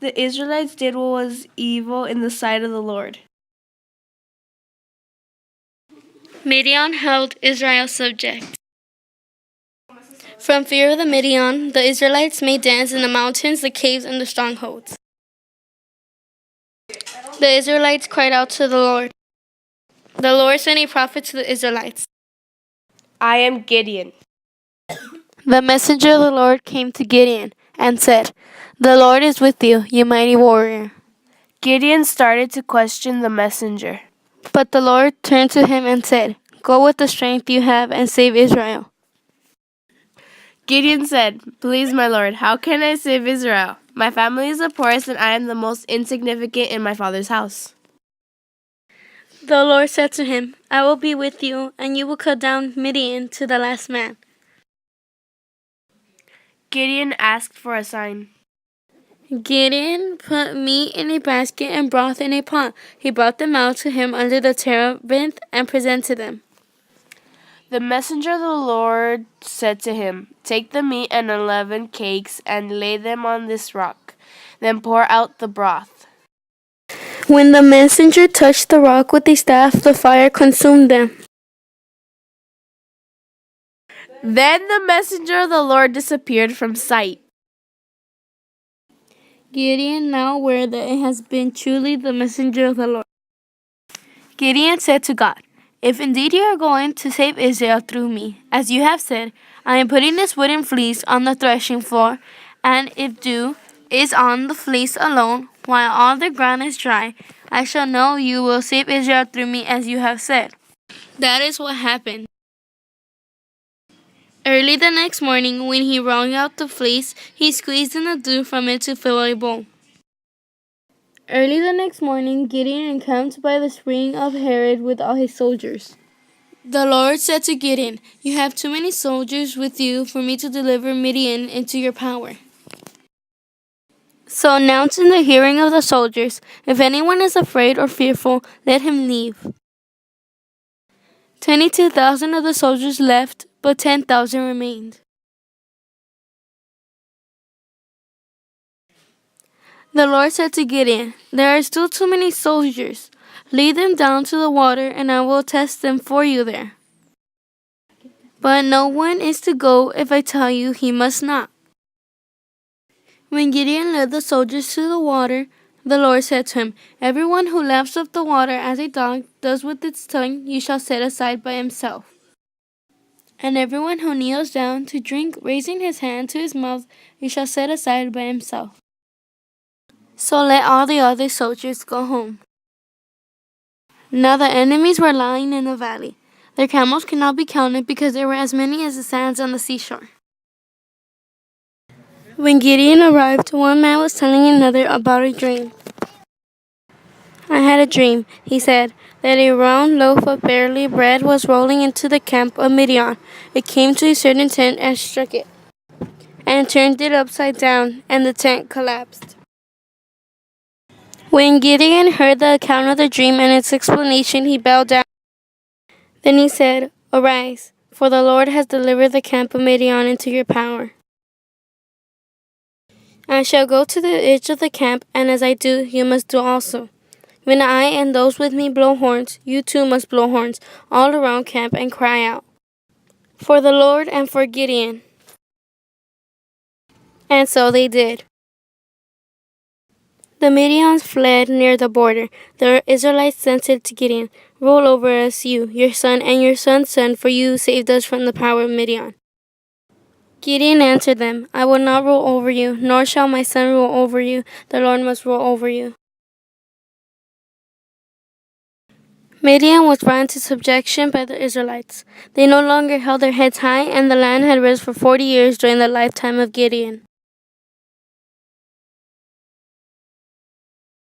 The Israelites did what was evil in the sight of the Lord. Midian held Israel subject. From fear of the Midian, the Israelites made dens in the mountains, the caves, and the strongholds. The Israelites cried out to the Lord. The Lord sent a prophet to the Israelites. I am Gideon. The messenger of the Lord came to Gideon and said, "The Lord is with you, you mighty warrior." Gideon started to question the messenger. But the Lord turned to him and said, "Go with the strength you have and save Israel." Gideon said, "Please, my Lord, how can I save Israel? My family is the poorest and I am the most insignificant in my father's house." The Lord said to him, "I will be with you, and you will cut down Midian to the last man." Gideon asked for a sign. Gideon put meat in a basket and broth in a pot. He brought them out to him under the terebinth and presented them. The messenger of the Lord said to him, "Take the meat and 11 cakes and lay them on this rock. Then pour out the broth." When the messenger touched the rock with a staff, the fire consumed them. Then the messenger of the Lord disappeared from sight. Gideon, now aware that it has been truly the messenger of the Lord. Gideon said to God, "If indeed you are going to save Israel through me, as you have said, I am putting this wooden fleece on the threshing floor, and if dew is on the fleece alone, while all the ground is dry, I shall know you will save Israel through me as you have said." That is what happened. Early the next morning, when he wrung out the fleece, he squeezed in the dew from it to fill a bowl. Early the next morning, Gideon encamped by the spring of Herod with all his soldiers. The Lord said to Gideon, "You have too many soldiers with you for me to deliver Midian into your power." So announce in the hearing of the soldiers, "If anyone is afraid or fearful, let him leave." 22,000 of the soldiers left, but 10,000 remained. The Lord said to Gideon, "There are still too many soldiers. Lead them down to the water, and I will test them for you there. But no one is to go if I tell you he must not." When Gideon led the soldiers to the water, the Lord said to him, "Everyone who laps up the water as a dog does with its tongue, you shall set aside by himself. And everyone who kneels down to drink, raising his hand to his mouth, you shall set aside by himself. So let all the other soldiers go home." Now the enemies were lying in the valley. Their camels could not be counted because there were as many as the sands on the seashore. When Gideon arrived, one man was telling another about a dream. "I had a dream," he said, "that a round loaf of barley bread was rolling into the camp of Midian. It came to a certain tent and struck it, and turned it upside down, and the tent collapsed." When Gideon heard the account of the dream and its explanation, he bowed down. Then he said, "Arise, for the Lord has delivered the camp of Midian into your power. I shall go to the edge of the camp, and as I do, you must do also. When I and those with me blow horns, you too must blow horns all around camp and cry out, 'For the Lord and for Gideon.'" And so they did. The Midians fled near the border. The Israelites then said to Gideon, "Rule over us, you, your son, and your son's son, for you saved us from the power of Midian." Gideon answered them, "I will not rule over you, nor shall my son rule over you. The Lord must rule over you." Midian was brought into subjection by the Israelites. They no longer held their heads high, and the land had risen for 40 years during the lifetime of Gideon.